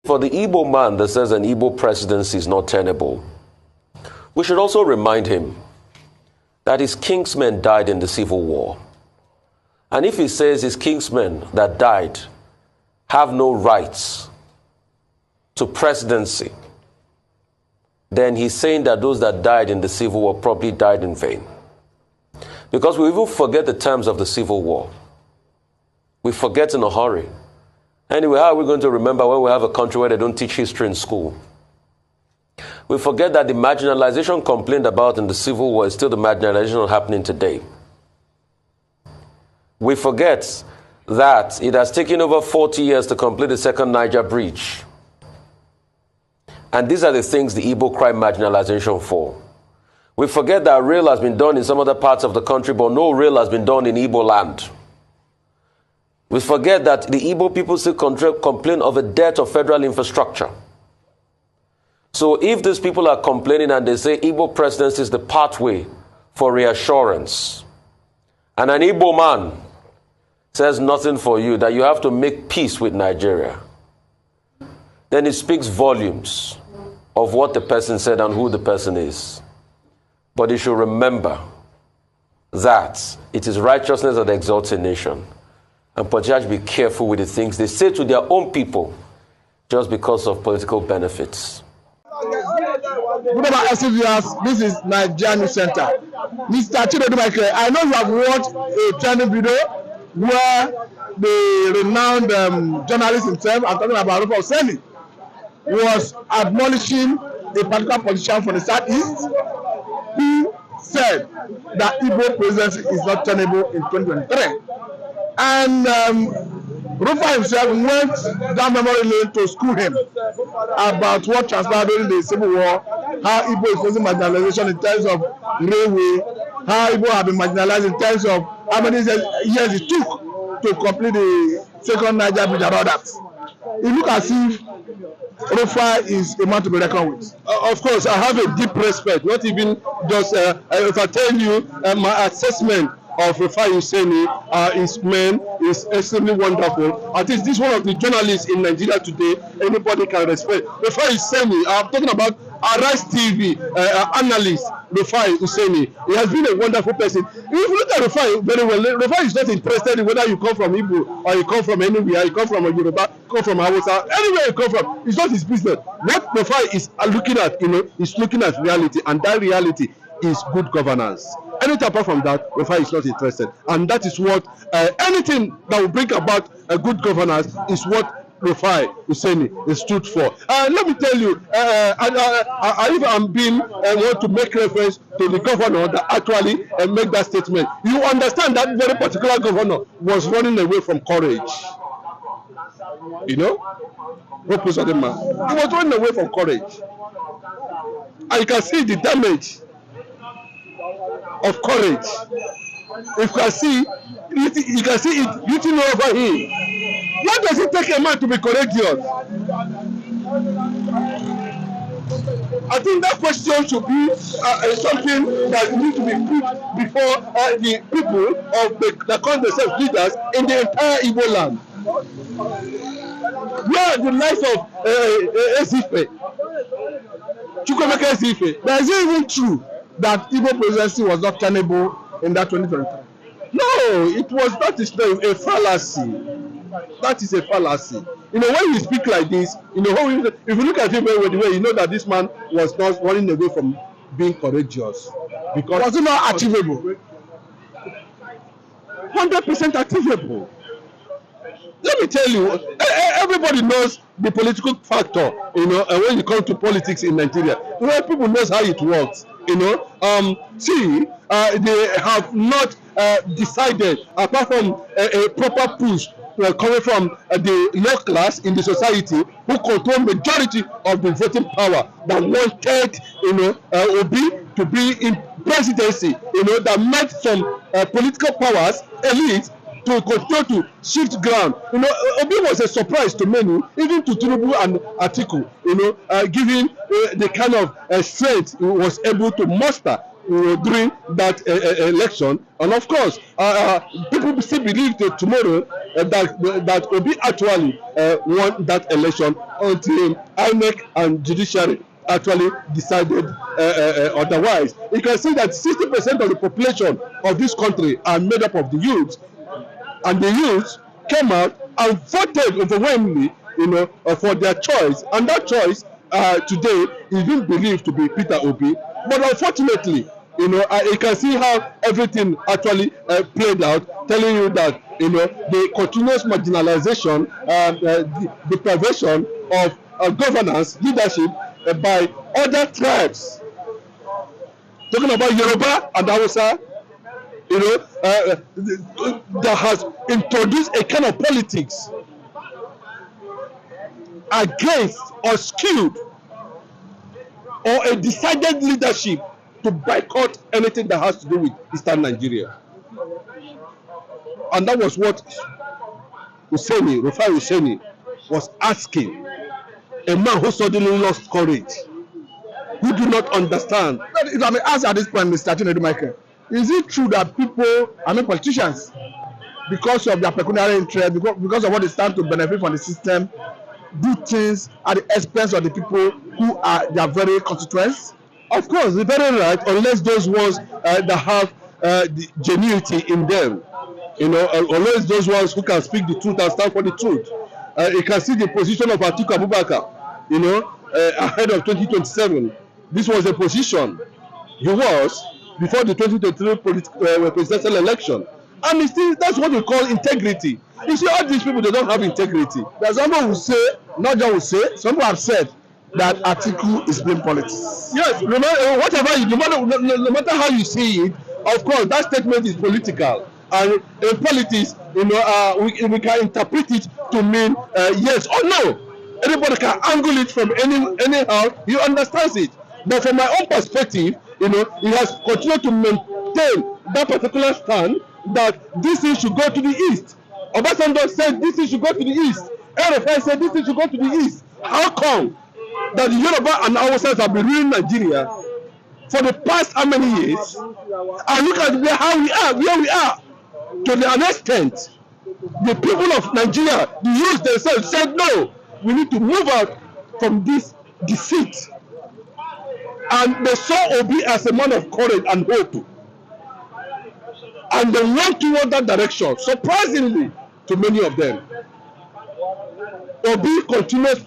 For the Igbo man that says an Igbo presidency is not tenable, we should also remind him that his kingsmen died in the Civil War. And if he says his kingsmen that died have no rights to presidency, then he's saying that those that died in the Civil War probably died in vain. Because we even forget the terms of the Civil War. We forget in a hurry. Anyway, how are we going to remember when we have a country where they don't teach history in school? We forget that the marginalization complained about in the Civil War is still the marginalization happening today. We forget that it has taken over 40 years to complete the second Niger Bridge. And these are the things the Igbo cry marginalization for. We forget that rail has been done in some other parts of the country, but no rail has been done in Igbo land. We forget that the Igbo people still complain of a debt of federal infrastructure. So if these people are complaining and they say Igbo presidency is the pathway for reassurance, and an Igbo man says nothing for you, that you have to make peace with Nigeria, then it speaks volumes of what the person said and who the person is. But you should remember that it is righteousness that exalts a nation. And perhaps be careful with the things they say to their own people just because of political benefits. Good afternoon, this is Nigeria Center. Mr. Chinedu Michael, I know you have watched a training video where the renowned journalist himself, I'm talking about Rufai Useni, was admonishing a particular politician from the Southeast who said that Igbo presidency is not tenable in 2023. And Rufai himself went down memory lane to school him about what transpired during the Civil War, how Igbo is facing marginalization in terms of railway, how Igbo have been marginalized in terms of how many years it took to complete the second Niger Bridge and all that. It looks as if Rufai is a man to be reckoned with. Of course, I have a deep respect. Not even just, if I tell you my assessment of Rufai Useni, his man is extremely wonderful. I think this is one of the journalists in Nigeria today anybody can respect. Rufai Useni, I'm talking about Arise TV analyst Rufai Useni. He has been a wonderful person. If you look at Rufai very well, Rufai is not interested in whether you come from Igbo or you come from anywhere, you come from a Yoruba, come from Hausa, anywhere you come from, it's not his business. What Rufai is looking at, is looking at reality, and that reality is good governance. Anything apart from that, Rufai is not interested, and that is what anything that will bring about a good governance is what Rufai Useni is stood for. Let me tell you, if I'm being want to make reference to the governor that actually make that statement, you understand that very particular governor was running away from courage. You know, Rufai Useni, he was running away from courage, and you can see the damage of courage. If you can see it written over him. What does it take a man to be courageous? I think that question should be something that needs to be put before the people of that call themselves leaders in the entire Igbo land. Where the life of Ezife, Chukwemeka Ezife, that is it even true that Igbo presidency was not tenable in that 2023? No, it was. That is a fallacy. That is a fallacy. When you speak like this, if you look at him the way, you know that this man was not running away from being courageous. Because was it not achievable? 100% achievable. Let me tell you, everybody knows the political factor, and when you come to politics in Nigeria, people knows how it works. They have not decided, apart from a proper push coming from the low class in the society who control majority of the voting power, that wanted Obi to be in presidency, that met some political powers, elite, to continue to shift ground. Obi was a surprise to many, even to Tenable and Atiku, giving the kind of strength he was able to muster during that election. And of course, people still believe that tomorrow that Obi actually won that election until INEC and judiciary actually decided otherwise. You can see that 60% of the population of this country are made up of the youths, and the youths came out and voted overwhelmingly, for their choice, and that choice today is being believed to be Peter Obi. But unfortunately, you can see how everything actually played out, telling you that the continuous marginalization, the perversion of governance, leadership by other tribes. Talking about Yoruba and Hausa, that has introduced a kind of politics against or skewed or a decided leadership to boycott anything that has to do with Eastern Nigeria. And that was what Rufai Useni was asking a man who suddenly lost courage, who do not understand. If I may ask at this point, Mr. Chinedu Michael, is it true that people, politicians, because of their pecuniary interest, because of what they stand to benefit from the system, do things at the expense of the people who are their very constituents? Of course, they're very right, unless those ones that have the genuinity in them, unless those ones who can speak the truth and stand for the truth. You can see the position of Atiku Abubakar, ahead of 2027. This was a position he was before the 2023 presidential election. And that's what we call integrity. You see, all these people, they don't have integrity. There's someone who say, not just will say, some people have said that Atiku is playing politics. Yes, no matter how you see it, of course, that statement is political. And in politics, we can interpret it to mean yes or no. Everybody can angle it from anyhow he understands it. But from my own perspective, he has continued to maintain that particular stand that this thing should go to the east. Obasanjo said this thing should go to the east. Rufai said this thing should go to the east. How come that the Yoruba and Hausas have been ruling Nigeria for the past how many years? And look at where we are. To an extent, the people of Nigeria, the youth themselves said no, we need to move out from this deceit. And they saw Obi as a man of courage and hope. And they went toward that direction, surprisingly to many of them. Obi continues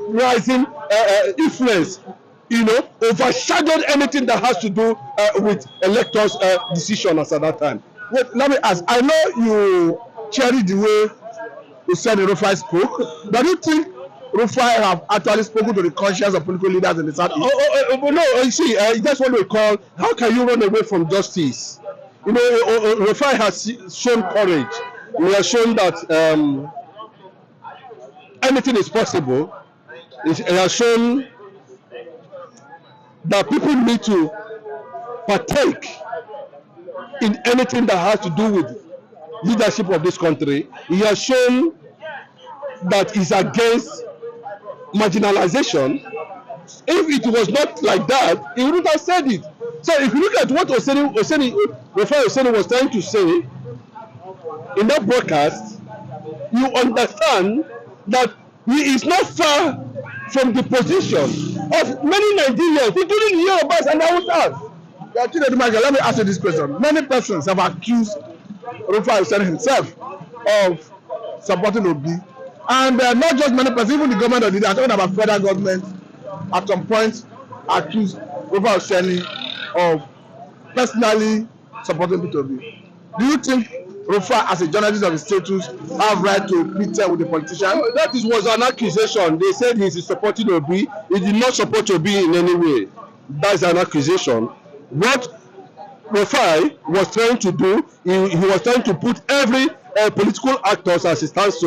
rising influence, overshadowed anything that has to do with electors' decision as at that time. Wait, let me ask. I know you cherish the way Useni Rufai spoke, but do you think Rufai have actually spoken to the conscience of political leaders in the Southeast? No, you see, that's what we call, how can you run away from justice? Rufai has shown courage. He has shown that anything is possible. He has shown that people need to partake in anything that has to do with leadership of this country. He has shown that he's against marginalization. If it was not like that, he wouldn't have said it. So if you look at what Rufai Useni was trying to say in that broadcast, you understand that he is not far from the position of many Nigerians, including the Yorubas and Hausas. Chinedu Michael, let me ask you this question. Many persons have accused Rufai Useni himself of supporting Obi. And not just many persons, even the government of the day, I'm talking about federal government, at some point accused Rufai Useni of personally supporting Peter Obi. Do you think Rufai, as a journalist of his status, have right to meet with the politician? That was an accusation. They said he is supporting Obi. He did not support Obi in any way. That's an accusation. What Rufai was trying to do, he was trying to put every political actors as he stands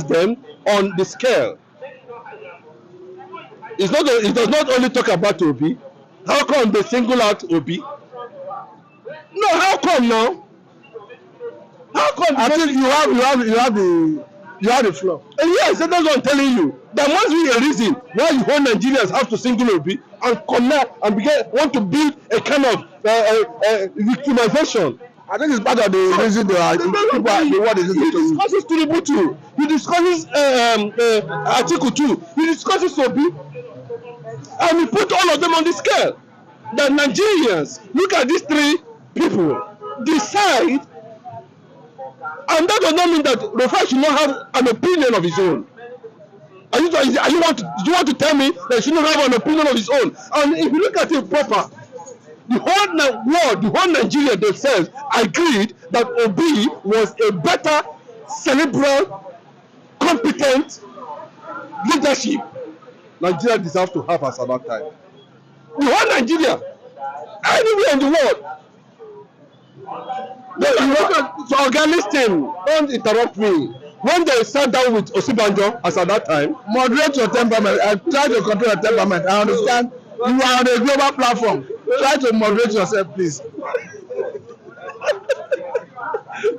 them on the scale. It does not only talk about Obi. How come they single out Obi? No, how come now? How come? I think you have the floor. And yes, that's what I'm telling you. There must be a reason why you whole Nigerians have to single Obi and connect and want to build a kind of victimization I think it's part of the reason the word is he discusses Tinubu too. He discusses Atiku too. He discusses Obi. And he put all of them on the scale. The Nigerians look at these three people, decide, and that does not mean that Rufai should not have an opinion of his own. Do you want to tell me that he should not have an opinion of his own? And if you look at it proper, the whole world, the whole Nigeria themselves agreed that Obi was a better, cerebral, competent leadership Nigeria deserves to have as at that time. The whole Nigeria, anywhere in the world. So again, listen, don't interrupt me. When they sat down with Osibanjo as at that time, moderate your temperament. I try to control your temperament. I understand you are on a global platform. Try to moderate yourself, please.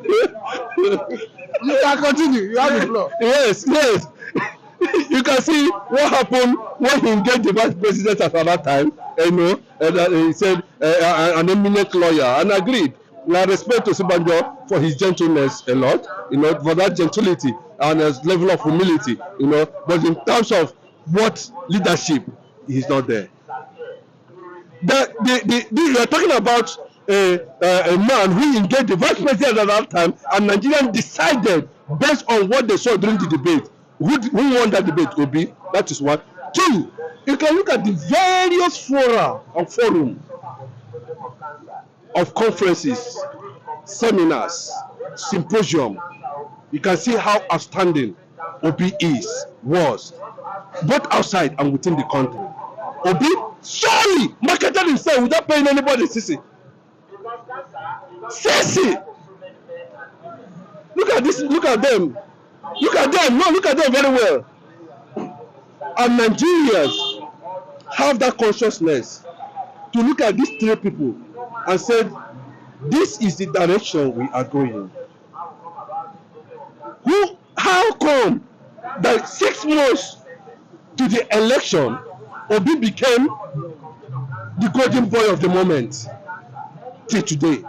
You can continue. You have the floor. Yes. You can see what happened when he engaged the vice president at that time. He said an eminent lawyer, and agreed. I respect Osibanjo for his gentleness a lot, for that gentility and his level of humility, But in terms of what leadership, he's not there. You are talking about a man who engaged the vice president at that time, and Nigerians decided based on what they saw during the debate. Who won that debate? Obi. That is one. Two, you can look at the various fora and forum of conferences, seminars, symposium. You can see how outstanding Obi was, both outside and within the country. Obi surely marketed himself without paying anybody. Sisi. Look at this. Look at them. Look at them. No, look at them very well. And Nigerians have that consciousness to look at these three people and say, this is the direction we are going. How come that 6 months to the election, Obi became the golden boy of the moment till today?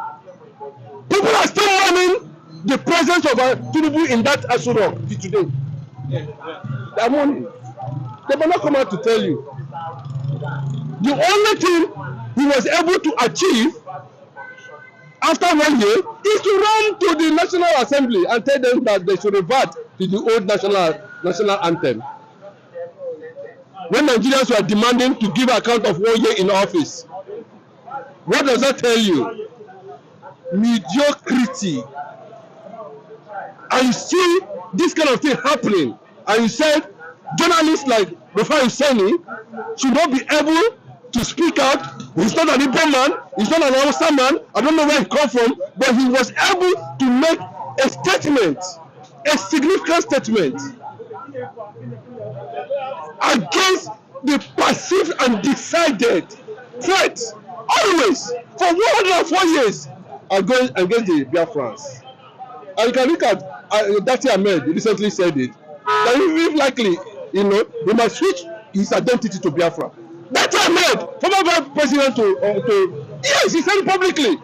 People are still mourning the presence of Tinubu in that Asurok till today. They are mourning. They will not come out to tell you. The only thing he was able to achieve after 1 year is to run to the National Assembly and tell them that they should revert to the old national anthem. When Nigerians were demanding to give account of 1 year in office, what does that tell you? Mediocrity. And you see this kind of thing happening, and you said journalists like Rufai Useni should not be able to speak out. He's not an Igbo man, he's not an Hausa man, I don't know where he come from, but he was able to make a statement, a significant statement against the perceived and decided threat, always, for 104 years, against the Biafrans. And you can look at Dati Ahmed recently said it, that if likely, he might switch his identity to Biafra. Dati Ahmed, former vice president yes, he said it publicly.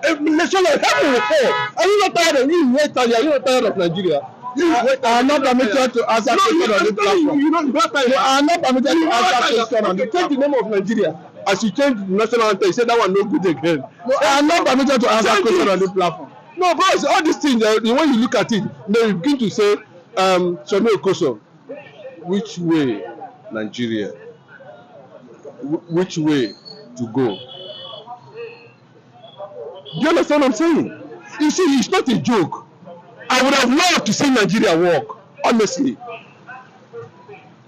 A nation like heaven will fall. Are you not tired of you? Are you not tired of Nigeria? I am not permitted to answer question on the platform. I am not permitted to answer question on the platform. Change the name of Nigeria. As you change the national anthem, you said that one no good again. No, I am not permitted to answer question on the platform. No, but all these things, when you look at it, then you begin to say, Shome Okoso, which way Nigeria? Which way to go? Do you understand what I'm saying? You see, it's not a joke. I would have loved to see Nigeria work, honestly.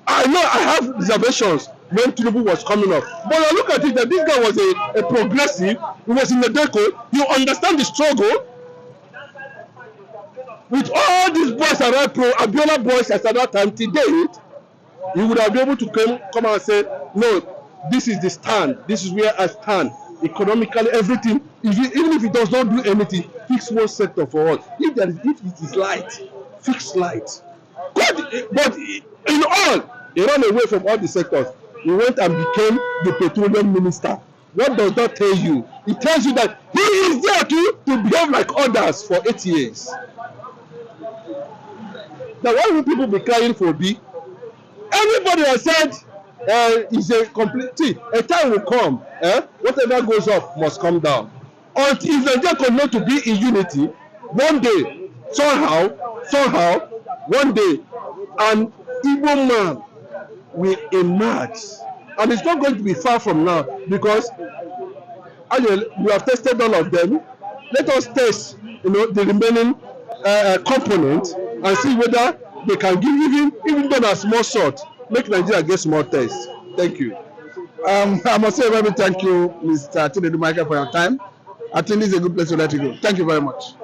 I know I have reservations when Tinubu was coming up, but I look at it that this guy was a progressive. He was in the deco. You understand the struggle. With all these boys around Abiola boys at that time to date, he would have been able to come out and say, no, this is the stand. This is where I stand. Economically, everything. Even if it does not do anything, fix one sector for us. If it is light, fix light. But in all, he ran away from all the sectors. He went and became the petroleum minister What does that tell you? It tells you that he is there to behave like others for 8 years. Now, why will people be crying for B? Everybody has said is a complete thing. A time will come, whatever goes up must come down. Until Nigeria continue to be in unity, one day, somehow, one day, an Igbo man will emerge. And it's not going to be far from now, because we have tested all of them. Let us test, the remaining components and see whether they can give even though a small sort, make Nigeria get small taste. Thank you. I must say very thank you, Mr. Chinedu Michael, for your time. I think this is a good place to let you go. Thank you very much.